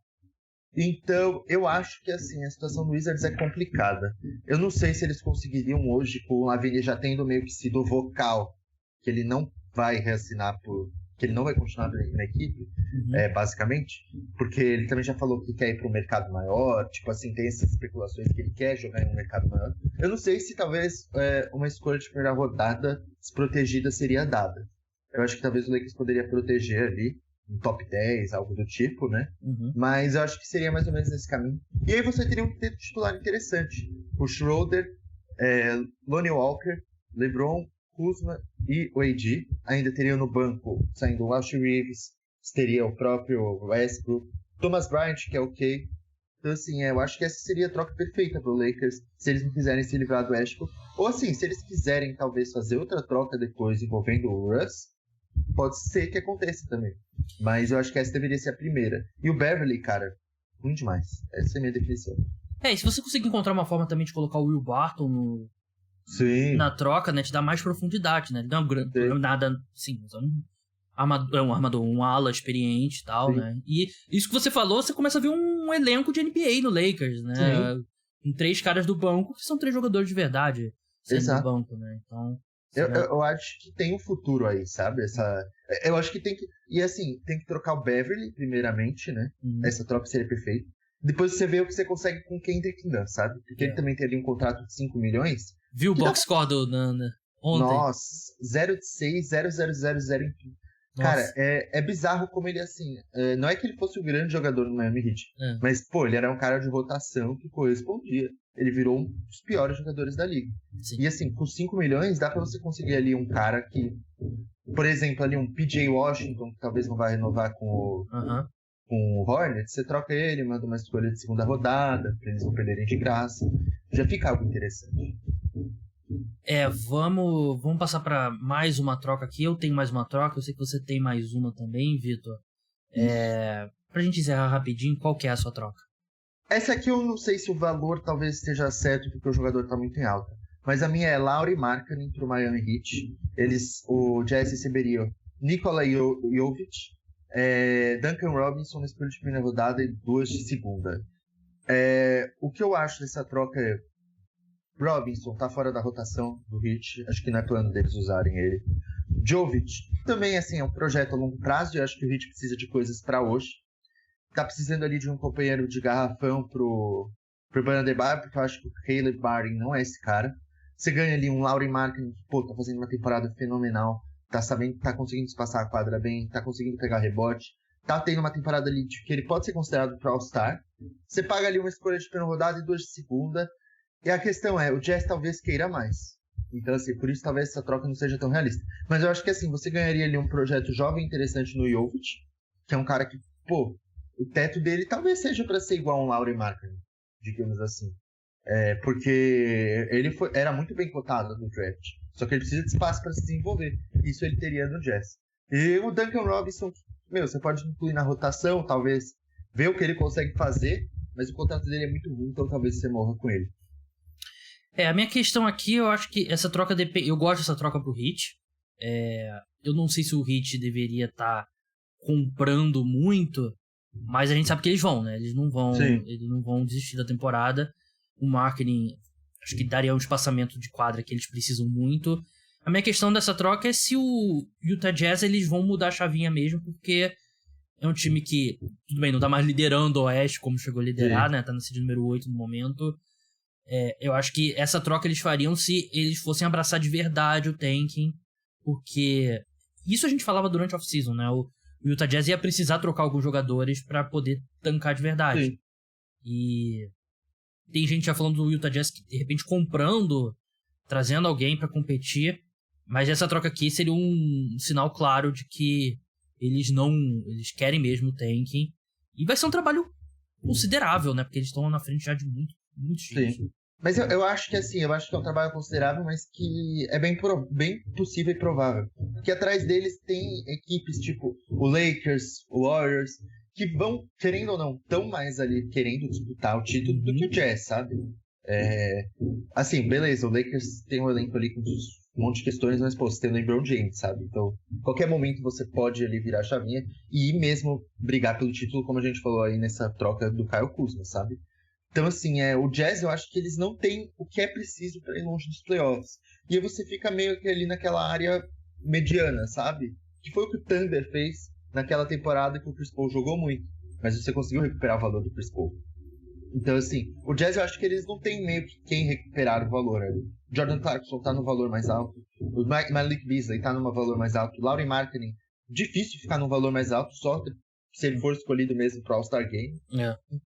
Speaker 2: Então, eu acho que assim, a situação do Wizards é complicada. Eu não sei se eles conseguiriam hoje, com o LaVine já tendo meio que sido vocal, que ele não vai reassinar por que ele não vai continuar na equipe, basicamente, porque ele também já falou que quer ir para um mercado maior, tipo assim, tem essas especulações que ele quer jogar em um mercado maior. Eu não sei se talvez uma escolha de primeira rodada desprotegida seria dada. Eu acho que talvez o Lakers poderia proteger ali, um top 10, algo do tipo, né? Mas eu acho que seria mais ou menos nesse caminho. E aí você teria um quinteto titular interessante. O Schroeder, Lonnie Walker, LeBron, Kuzma e o AD. Ainda teria no banco, saindo o Austin Reeves, teria o próprio Westbrook, Thomas Bryant, que é ok. Então, assim, eu acho que essa seria a troca perfeita pro Lakers, se eles não quiserem se livrar do Westbrook. Ou, assim, se eles quiserem, talvez, fazer outra troca depois envolvendo o Russ, pode ser que aconteça também. Mas eu acho que essa deveria ser a primeira. E o Beverly, cara, ruim demais. Essa é a minha definição.
Speaker 1: E se você conseguir encontrar uma forma também de colocar o Will Barton na troca, né? Te dá mais profundidade, né? Não é nada, assim, é um armador, um ala experiente e tal, né? E isso que você falou, você começa a ver um elenco de NBA no Lakers, né? Com 3 caras do banco, que são 3 jogadores de verdade sendo do banco, né? Então...
Speaker 2: Eu acho que tem um futuro aí, sabe? Eu acho que tem que... E assim, tem que trocar o Beverly, primeiramente, né? Essa troca seria perfeita. Depois você vê o que você consegue com o Kendrick Nunn, sabe? Porque ele também tem ali um contrato de 5 milhões.
Speaker 1: Viu o box score do Nunn ontem?
Speaker 2: Nossa, 0 de 6, 0, 0, 0, 0 em tudo. Cara, é bizarro como ele, assim... não é que ele fosse um grande jogador no Miami Heat. Mas, pô, ele era um cara de rotação que correspondia. Ele virou um dos piores jogadores da liga.
Speaker 1: Sim.
Speaker 2: E assim, com 5 milhões, dá pra você conseguir ali um cara que... Por exemplo, ali um PJ Washington, que talvez não vai renovar com o Hornets. Você troca ele, manda uma escolha de segunda rodada, pra eles não perderem de graça. Já fica algo interessante.
Speaker 1: Vamos passar pra mais uma troca aqui. Eu tenho mais uma troca, eu sei que você tem mais uma também, Vitor. Pra gente encerrar rapidinho, qual que é a sua troca?
Speaker 2: Essa aqui eu não sei se o valor talvez esteja certo, porque o jogador tá muito em alta. Mas a minha é Lauri Markkanen pro Miami Heat. O Jazz receberia Nikola Jovic, Duncan Robinson na escolha de primeira rodada e 2 de segunda. O que eu acho dessa troca é... Robinson tá fora da rotação do Heat. Acho que não é plano deles usarem ele. Jovic também, assim, é um projeto a longo prazo. E eu acho que o Heat precisa de coisas pra hoje. Tá precisando ali de um companheiro de garrafão pro Bam Adebayo, porque eu acho que o Caleb Martin não é esse cara. Você ganha ali um Lauri Markkanen que, pô, tá fazendo uma temporada fenomenal, tá conseguindo espaçar a quadra bem, tá conseguindo pegar rebote, tá tendo uma temporada ali que ele pode ser considerado pro All-Star. Você paga ali uma escolha de primeira rodada e 2 de segunda, e a questão é, o Jazz talvez queira mais. Então, assim, por isso talvez essa troca não seja tão realista. Mas eu acho que, assim, você ganharia ali um projeto jovem interessante no Jovic, que é um cara que, pô, o teto dele talvez seja para ser igual a um Lauri Markkanen, digamos assim. Porque ele era muito bem cotado no draft. Só que ele precisa de espaço para se desenvolver. Isso ele teria no Jazz. E o Duncan Robinson, você pode incluir na rotação, talvez ver o que ele consegue fazer, mas o contrato dele é muito ruim, então talvez você morra com ele.
Speaker 1: A minha questão aqui, eu acho que essa troca eu gosto dessa troca pro Heat. Eu não sei se o Heat deveria estar comprando muito, mas a gente sabe que eles vão, né? Eles não vão desistir da temporada. O Markkanen, acho que daria um espaçamento de quadra que eles precisam muito. A minha questão dessa troca é se o Utah Jazz eles vão mudar a chavinha mesmo, porque é um time que, tudo bem, não tá mais liderando o Oeste como chegou a liderar, né? Tá no seed número 8 no momento. Eu acho que essa troca eles fariam se eles fossem abraçar de verdade o tanking, porque isso a gente falava durante a off-season, né? O Utah Jazz ia precisar trocar alguns jogadores pra poder tancar de verdade.
Speaker 2: Sim.
Speaker 1: E tem gente já falando do Utah Jazz que, de repente, comprando, trazendo alguém pra competir, mas essa troca aqui seria um sinal claro de que eles querem mesmo o tanking, e vai ser um trabalho considerável, né? Porque eles estão na frente já de muitos times.
Speaker 2: Sim. Mas eu acho que assim, eu acho que é um trabalho considerável, mas que é bem possível e provável. Porque atrás deles tem equipes tipo o Lakers, o Warriors, que vão, querendo ou não, tão mais ali querendo disputar o título do que o Jazz, sabe? Assim, beleza, o Lakers tem um elenco ali com um monte de questões, mas pô, você tem o LeBron James, sabe? Então, qualquer momento você pode ali virar a chavinha e mesmo brigar pelo título, como a gente falou aí nessa troca do Kyle Kuzma, sabe? Então, assim, o Jazz, eu acho que eles não têm o que é preciso para ir longe dos playoffs. E aí você fica meio que ali naquela área mediana, sabe? que foi o que o Thunder fez naquela temporada que o Chris Paul jogou muito. Mas você conseguiu recuperar o valor do Chris Paul. Então, assim, o Jazz eu acho que eles não têm meio que quem recuperar o valor ali. Jordan Clarkson tá no valor mais alto. O Malik Beasley tá num valor mais alto. Lauri Markkanen, difícil ficar num valor mais alto, só se ele for escolhido mesmo pro All-Star Game.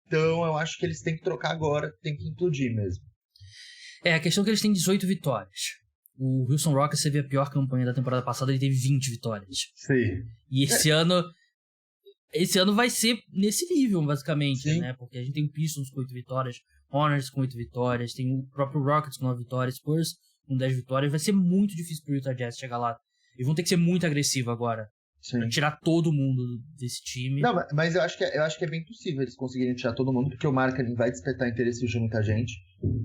Speaker 2: Então, eu acho que eles têm que trocar agora, tem que implodir mesmo.
Speaker 1: A questão é que eles têm 18 vitórias. O Houston Rockets teve a pior campanha da temporada passada, ele teve 20 vitórias.
Speaker 2: Sim.
Speaker 1: E esse ano vai ser nesse nível, basicamente, né? Porque a gente tem o Pistons com 8 vitórias, Hornets com 8 vitórias, tem o próprio Rockets com 9 vitórias, Spurs com 10 vitórias. Vai ser muito difícil pro Utah Jazz chegar lá. Eles vão ter que ser muito agressivos agora. Pra tirar todo mundo desse time.
Speaker 2: Não, mas eu acho que é bem possível eles conseguirem tirar todo mundo, porque o Markkanen vai despertar interesse de muita gente.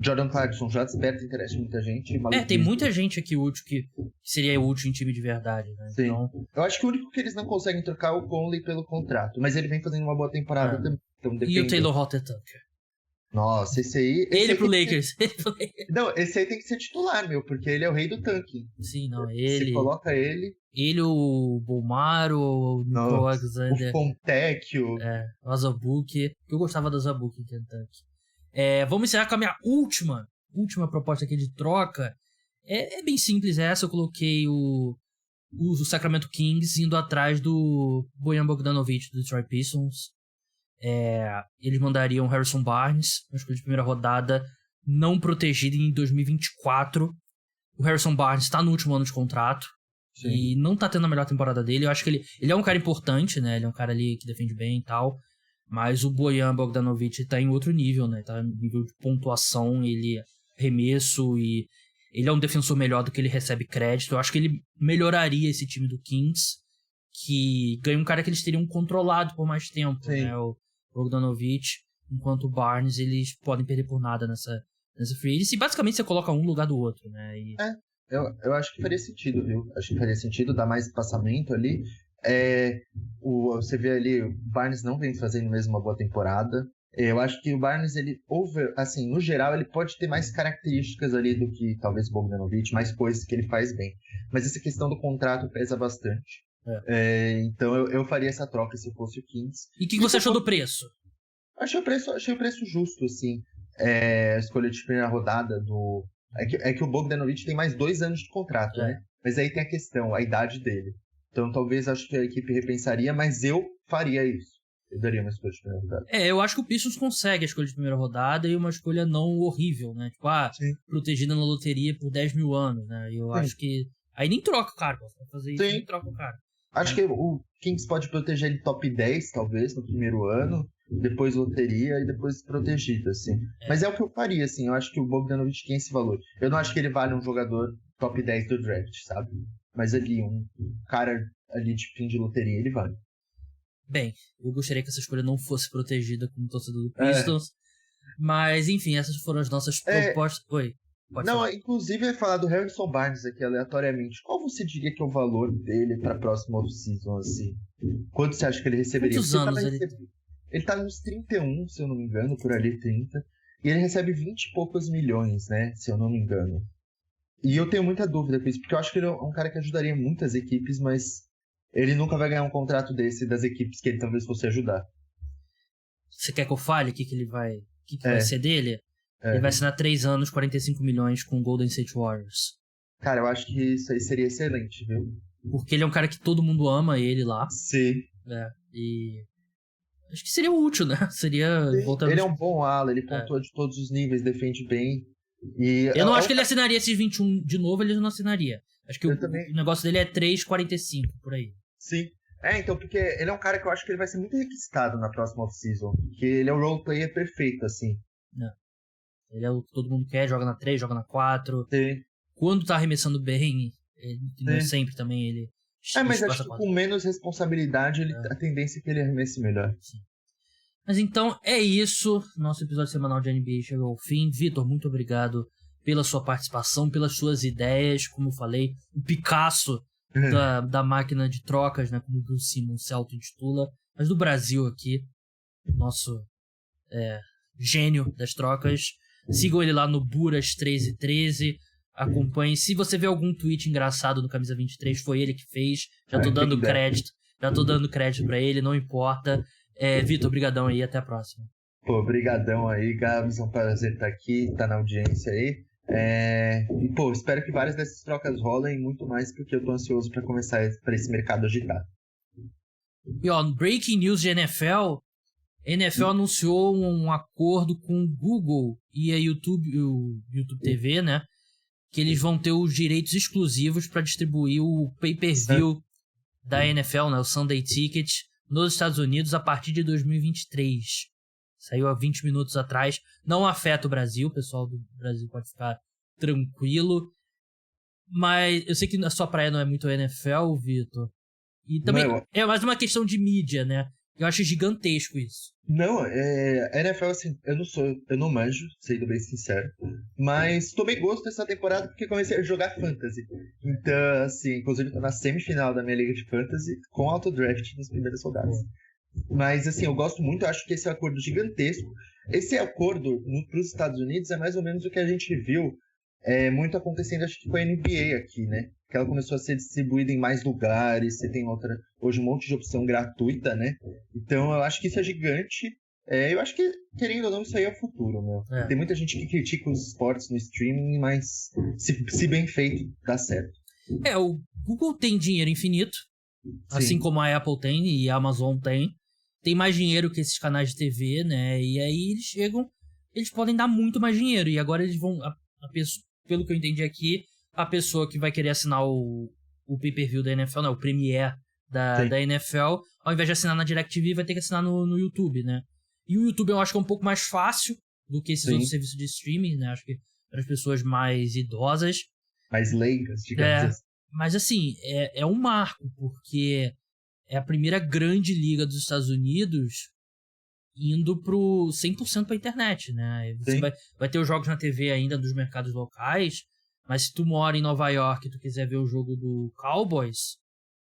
Speaker 2: Jordan Clarkson já desperta interesse de muita gente.
Speaker 1: Tem muita gente aqui útil que seria útil em time de verdade, né?
Speaker 2: Sim.
Speaker 1: Então...
Speaker 2: Eu acho que o único que eles não conseguem trocar é o Conley pelo contrato, mas ele vem fazendo uma boa temporada também. Então
Speaker 1: e o Taylor Horton Tucker?
Speaker 2: Nossa, esse aí...
Speaker 1: Ele pro Lakers.
Speaker 2: Não, esse aí tem que ser titular, porque ele é o rei do tanque.
Speaker 1: Sim, não, ele...
Speaker 2: Você coloca ele...
Speaker 1: Ele, o Bolmaro, o Nico Alexander...
Speaker 2: O Fontecchio...
Speaker 1: o Azubuike. Eu gostava do Azubuike em Kentucky. Vamos encerrar com a minha última proposta aqui de troca. É bem simples essa. Eu coloquei o Sacramento Kings indo atrás do Bojan Bogdanovic do Detroit Pistons. Eles mandariam Harrison Barnes, uma escolha de primeira rodada, não protegida em 2024. O Harrison Barnes está no último ano de contrato. Sim. E não tá tendo a melhor temporada dele. Eu acho que ele é um cara importante, né? Ele é um cara ali que defende bem e tal. Mas o Bojan Bogdanovic tá em outro nível, né? Tá no nível de pontuação, ele arremesso e ele é um defensor melhor do que ele recebe crédito. Eu acho que ele melhoraria esse time do Kings, que ganha um cara que eles teriam controlado por mais tempo, né? O Bogdanovic, enquanto o Barnes, eles podem perder por nada nessa free agency. E basicamente você coloca um no lugar do outro, né?
Speaker 2: Eu acho que faria sentido, viu? Acho que faria sentido dar mais espaçamento ali. Você vê ali, o Barnes não vem fazendo mesmo uma boa temporada. Eu acho que o Barnes, ele assim, no geral, ele pode ter mais características ali do que talvez o Bogdanovic, mais coisas que ele faz bem. Mas essa questão do contrato pesa bastante. Então eu faria essa troca se fosse o Kings.
Speaker 1: E o que você achou do preço?
Speaker 2: Achei o preço justo, assim. A escolha de primeira rodada do... É que o Bogdanovic tem mais 2 anos de contrato, né? Mas aí tem a questão, a idade dele. Então talvez acho que a equipe repensaria, mas eu faria isso. Eu daria uma escolha de primeira rodada.
Speaker 1: Eu acho que o Pistons consegue a escolha de primeira rodada e uma escolha não horrível, né? Tipo, protegida na loteria por 10 mil anos, né? E eu acho que... Aí nem troca o cara, pra fazer isso, nem troca o cara.
Speaker 2: Acho que o Kings pode proteger ele top 10, talvez, no primeiro ano. Depois loteria e depois protegido, assim. Mas é o que eu faria, assim. Eu acho que o Bogdanovic tem esse valor. Eu não acho que ele vale um jogador top 10 do draft, sabe? Mas ali, um cara ali de fim de loteria, ele vale.
Speaker 1: Bem, eu gostaria que essa escolha não fosse protegida como torcedor do Pistons. Mas, enfim, essas foram as nossas propostas. Oi, pode falar.
Speaker 2: Inclusive, eu ia falar do Harrison Barnes aqui, aleatoriamente. Qual você diria que é o valor dele pra próxima off-season, assim? Quanto você acha que ele receberia?
Speaker 1: Quantos anos
Speaker 2: ele tá nos 31, se eu não me engano, por ali 30. E ele recebe 20 e poucos milhões, né? Se eu não me engano. E eu tenho muita dúvida com isso, porque eu acho que ele é um cara que ajudaria muitas equipes, mas ele nunca vai ganhar um contrato desse das equipes que ele talvez fosse ajudar.
Speaker 1: Você quer que eu fale o que ele vai... O que vai ser dele? Ele vai assinar 3 anos, 45 milhões com o Golden State Warriors.
Speaker 2: Cara, eu acho que isso aí seria excelente, viu?
Speaker 1: Porque ele é um cara que todo mundo ama ele lá.
Speaker 2: Sim.
Speaker 1: E... acho que seria útil, né? Seria...
Speaker 2: Ele é um bom ala, ele pontua de todos os níveis, defende bem. E
Speaker 1: eu não acho que ele assinaria esses 21 de novo, ele não assinaria. Acho que o negócio dele é 3,45 por aí.
Speaker 2: Sim. Então, porque ele é um cara que eu acho que ele vai ser muito requisitado na próxima off-season. Porque ele é o role player perfeito, assim.
Speaker 1: Ele é o que todo mundo quer, joga na 3, joga na 4.
Speaker 2: Sim.
Speaker 1: Quando tá arremessando bem, não sempre também ele...
Speaker 2: mas acho que com menos responsabilidade, a tendência é que ele arremesse melhor.
Speaker 1: Sim. Mas então, é isso. Nosso episódio semanal de NBA chegou ao fim. Vitor, muito obrigado pela sua participação, pelas suas ideias. Como eu falei, o Picasso da máquina de trocas, né? Como o Bruce Simmons se auto-intitula. Mas do Brasil aqui, nosso gênio das trocas. Sigam ele lá no Buras1313. Acompanhe. Se você vê algum tweet engraçado no Camisa 23, foi ele que fez. Já tô dando crédito. Já tô dando crédito pra ele, não importa. Vitor, brigadão aí, até a próxima.
Speaker 2: Pô, brigadão aí, Gabs, é um prazer estar aqui, estar na audiência aí. E, pô, espero que várias dessas trocas rolem, muito mais porque eu tô ansioso pra começar pra esse mercado agitar.
Speaker 1: E ó, breaking news de NFL, a NFL anunciou um acordo com o Google e a o YouTube TV, né? Que eles vão ter os direitos exclusivos para distribuir o pay-per-view da NFL, né? O Sunday Ticket, nos Estados Unidos a partir de 2023. Saiu há 20 minutos atrás. Não afeta o Brasil, o pessoal do Brasil pode ficar tranquilo. Mas eu sei que a sua praia não é muito NFL, Vitor. E também é mais uma questão de mídia, né? Eu acho gigantesco isso.
Speaker 2: Não, a NFL, assim, eu não manjo, sendo bem sincero, mas tomei gosto dessa temporada porque comecei a jogar Fantasy. Então, assim, inclusive tô na semifinal da minha liga de Fantasy com autodraft nas primeiras rodadas. Mas, assim, eu gosto muito, eu acho que esse é um acordo gigantesco. Esse acordo para os Estados Unidos é mais ou menos o que a gente viu muito acontecendo, acho que com a NBA aqui, né? Que ela começou a ser distribuída em mais lugares, você tem hoje um monte de opção gratuita, né? Então eu acho que isso é gigante. Eu acho que, querendo ou não, isso aí é o futuro, meu. Tem muita gente que critica os esportes no streaming, mas se bem feito, dá certo.
Speaker 1: O Google tem dinheiro infinito, assim como a Apple tem e a Amazon tem. Tem mais dinheiro que esses canais de TV, né? E aí eles podem dar muito mais dinheiro. E agora eles vão, pelo que eu entendi aqui, a pessoa que vai querer assinar o pay-per-view da NFL, né? O Premiere da NFL, ao invés de assinar na DirecTV, vai ter que assinar no YouTube, né? E o YouTube eu acho que é um pouco mais fácil do que esses outros serviços de streaming, né? Acho que para as pessoas mais idosas.
Speaker 2: Mais leigas, digamos assim.
Speaker 1: Mas assim, é um marco, porque é a primeira grande liga dos Estados Unidos indo pro 100% pra internet, né? Você vai ter os jogos na TV ainda dos mercados locais, mas se tu mora em Nova York e tu quiser ver o jogo do Cowboys,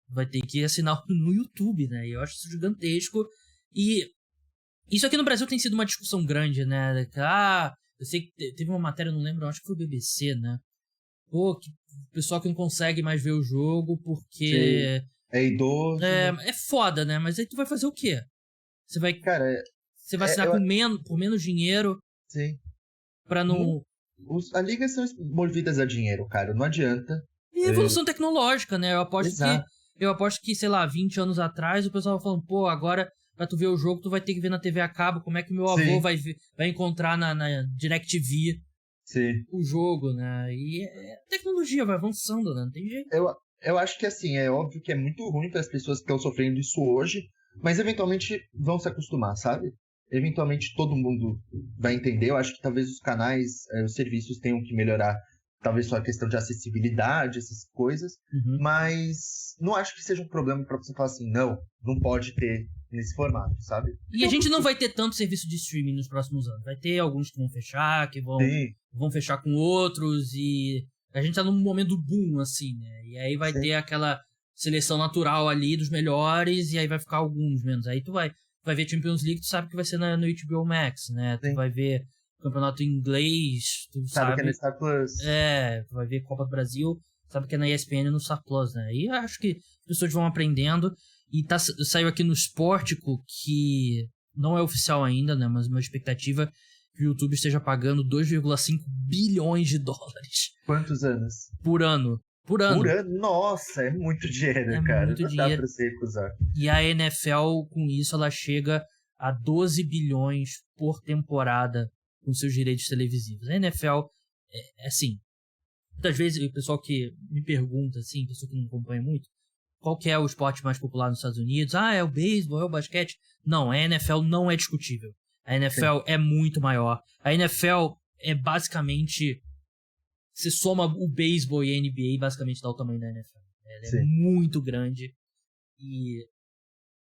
Speaker 1: vai ter que assinar no YouTube, né? E eu acho isso gigantesco. E isso aqui no Brasil tem sido uma discussão grande, né? Eu sei que teve uma matéria, não lembro, acho que foi o BBC, né? Pô, que o pessoal que não consegue mais ver o jogo porque...
Speaker 2: é idoso.
Speaker 1: É foda, né? Mas aí tu vai fazer o quê? Você vai assinar por menos dinheiro.
Speaker 2: Sim.
Speaker 1: Pra não...
Speaker 2: As ligas são movidas a dinheiro, cara. Não adianta.
Speaker 1: E evolução tecnológica, né? Eu aposto que, sei lá, 20 anos atrás, o pessoal falando, pô, agora pra tu ver o jogo, tu vai ter que ver na TV a cabo. Como é que meu avô vai encontrar na DirecTV o jogo, né? E a tecnologia vai avançando, né? Não tem jeito.
Speaker 2: Eu acho que, assim, é óbvio que é muito ruim para as pessoas que estão sofrendo isso hoje, mas eventualmente vão se acostumar, sabe? Eventualmente todo mundo vai entender. Eu acho que talvez os canais, os serviços tenham que melhorar, talvez só a questão de acessibilidade, essas coisas, mas não acho que seja um problema para você falar assim, não pode ter nesse formato, sabe?
Speaker 1: E a gente não vai ter tanto serviço de streaming nos próximos anos. Vai ter alguns que vão fechar, que vão fechar com outros, e a gente tá num momento do boom, assim, né? E aí vai ter aquela seleção natural ali dos melhores, e aí vai ficar alguns menos. Aí tu vai ver Champions League, tu sabe que vai ser no HBO Max, né? Tu vai ver campeonato inglês, tu sabe
Speaker 2: que é no Star Plus.
Speaker 1: Tu vai ver Copa do Brasil, sabe que é na ESPN e no Star Plus, né? E acho que as pessoas vão aprendendo. E saiu aqui no Sportico, que não é oficial ainda, né? Mas uma expectativa que o YouTube esteja pagando 2,5 bilhões de dólares.
Speaker 2: Quantos anos?
Speaker 1: Por ano.
Speaker 2: Nossa, é muito dinheiro, cara. Muito dinheiro. Dá pra se recusar.
Speaker 1: E a NFL, com isso, ela chega a 12 bilhões por temporada com seus direitos televisivos. A NFL, assim, muitas vezes o pessoal que me pergunta, assim, pessoa que não acompanha muito, qual que é o esporte mais popular nos Estados Unidos? É o beisebol, é o basquete? Não, a NFL não é discutível. A NFL é muito maior. A NFL é basicamente... Você soma o beisebol e a NBA, basicamente dá o tamanho da NFL. Ela é muito grande. E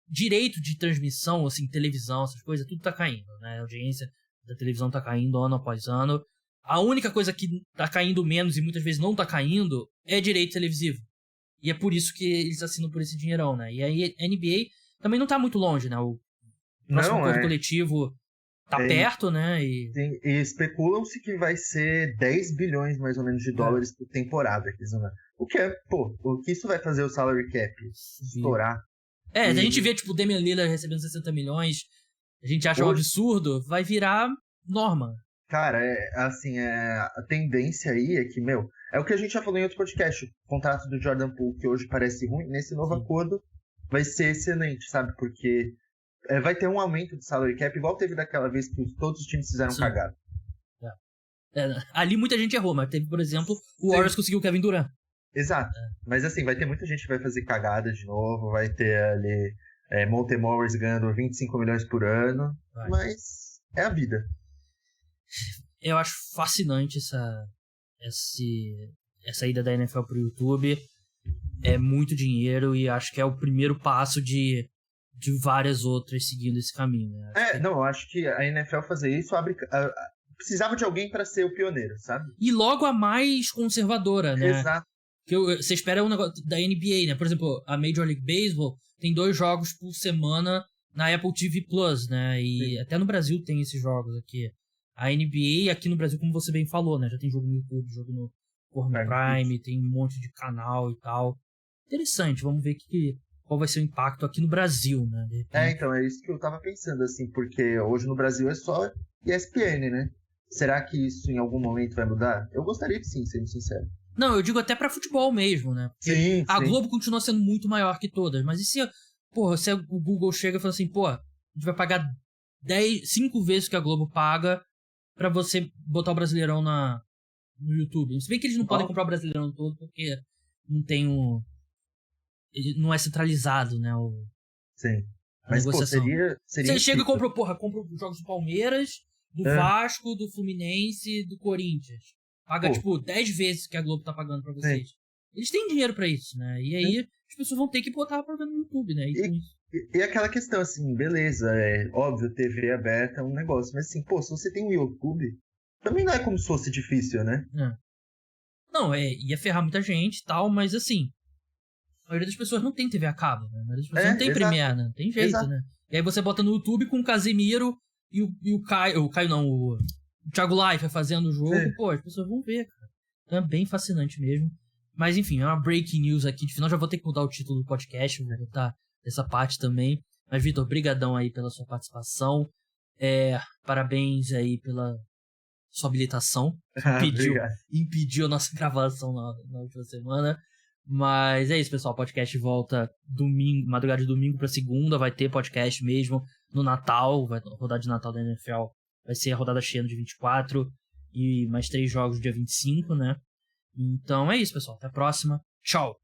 Speaker 1: direito de transmissão, assim, televisão, essas coisas, tudo tá caindo, né? A audiência da televisão tá caindo ano após ano. A única coisa que tá caindo menos e muitas vezes não tá caindo é direito televisivo. E é por isso que eles assinam por esse dinheirão, né? E aí a NBA também não tá muito longe, né? O próximo acordo coletivo tá perto, né?
Speaker 2: E especulam-se que vai ser 10 bilhões, mais ou menos, de dólares por temporada. O que é, o que isso vai fazer o salary cap estourar?
Speaker 1: Se a gente vê, tipo, o Damian Lillard recebendo 60 milhões, a gente acha um absurdo, vai virar norma.
Speaker 2: Cara, a tendência aí é que, é o que a gente já falou em outro podcast, o contrato do Jordan Poole, que hoje parece ruim, nesse novo acordo vai ser excelente, sabe? Porque vai ter um aumento de salary cap, igual teve daquela vez que todos os times fizeram cagada.
Speaker 1: Ali muita gente errou, mas teve, por exemplo, o Warriors conseguiu o Kevin Durant.
Speaker 2: Exato. Mas assim, vai ter muita gente que vai fazer cagada de novo, vai ter ali Monte Morris ganhando 25 milhões por ano, mas é a vida.
Speaker 1: Eu acho fascinante essa ida da NFL pro YouTube. É muito dinheiro e acho que é o primeiro passo de várias outras seguindo esse caminho, né?
Speaker 2: Eu acho que a NFL fazer isso precisava de alguém para ser o pioneiro, sabe?
Speaker 1: E logo a mais conservadora, né?
Speaker 2: Exato.
Speaker 1: Que você espera um negócio da NBA, né? Por exemplo, a Major League Baseball tem 2 jogos por semana na Apple TV Plus, né? E até no Brasil tem esses jogos aqui. A NBA aqui no Brasil, como você bem falou, né? Já tem jogo no YouTube, jogo no Prime, tem um monte de canal e tal. Interessante, vamos ver qual vai ser o impacto aqui no Brasil, né?
Speaker 2: Então, é isso que eu tava pensando, assim, porque hoje no Brasil é só ESPN, né? Será que isso em algum momento vai mudar? Eu gostaria que sim, sendo sincero.
Speaker 1: Não, eu digo até pra futebol mesmo, né?
Speaker 2: Sim,
Speaker 1: a Globo continua sendo muito maior que todas, mas e se o Google chega e fala assim, a gente vai pagar 5 vezes que a Globo paga pra você botar o Brasileirão no YouTube. Se bem que eles não podem comprar o Brasileirão todo, porque não tem não é centralizado, né?
Speaker 2: Sim. Mas, seria
Speaker 1: você chega e compra os jogos do Palmeiras, do Vasco, do Fluminense, do Corinthians. Paga, 10 vezes que a Globo tá pagando pra vocês. Eles têm dinheiro pra isso, né? E aí as pessoas vão ter que botar pra ver no YouTube, né?
Speaker 2: E aquela questão, assim, beleza, óbvio, TV aberta é um negócio, mas assim, se você tem um YouTube, também não é como se fosse difícil, né?
Speaker 1: Não, ia ferrar muita gente e tal, mas assim, a maioria das pessoas não tem TV a cabo, né? A maioria das pessoas não tem Premiere, né? Não tem jeito, né? E aí você bota no YouTube com o Casemiro e o Caio... O Caio não, o Thiago Leifert fazendo o jogo. As pessoas vão ver, cara. Então é bem fascinante mesmo. Mas enfim, é uma breaking news aqui. De final já vou ter que mudar o título do podcast, vou botar essa parte também. Mas, Vitor, brigadão aí pela sua participação. Parabéns aí pela sua habilitação. Impediu a nossa gravação na última semana. Mas é isso, pessoal. O podcast volta madrugada de domingo pra segunda. Vai ter podcast mesmo no Natal. Vai rodar de Natal da NFL. Vai ser a rodada cheia no dia 24. E mais 3 jogos no dia 25, né? Então é isso, pessoal. Até a próxima. Tchau!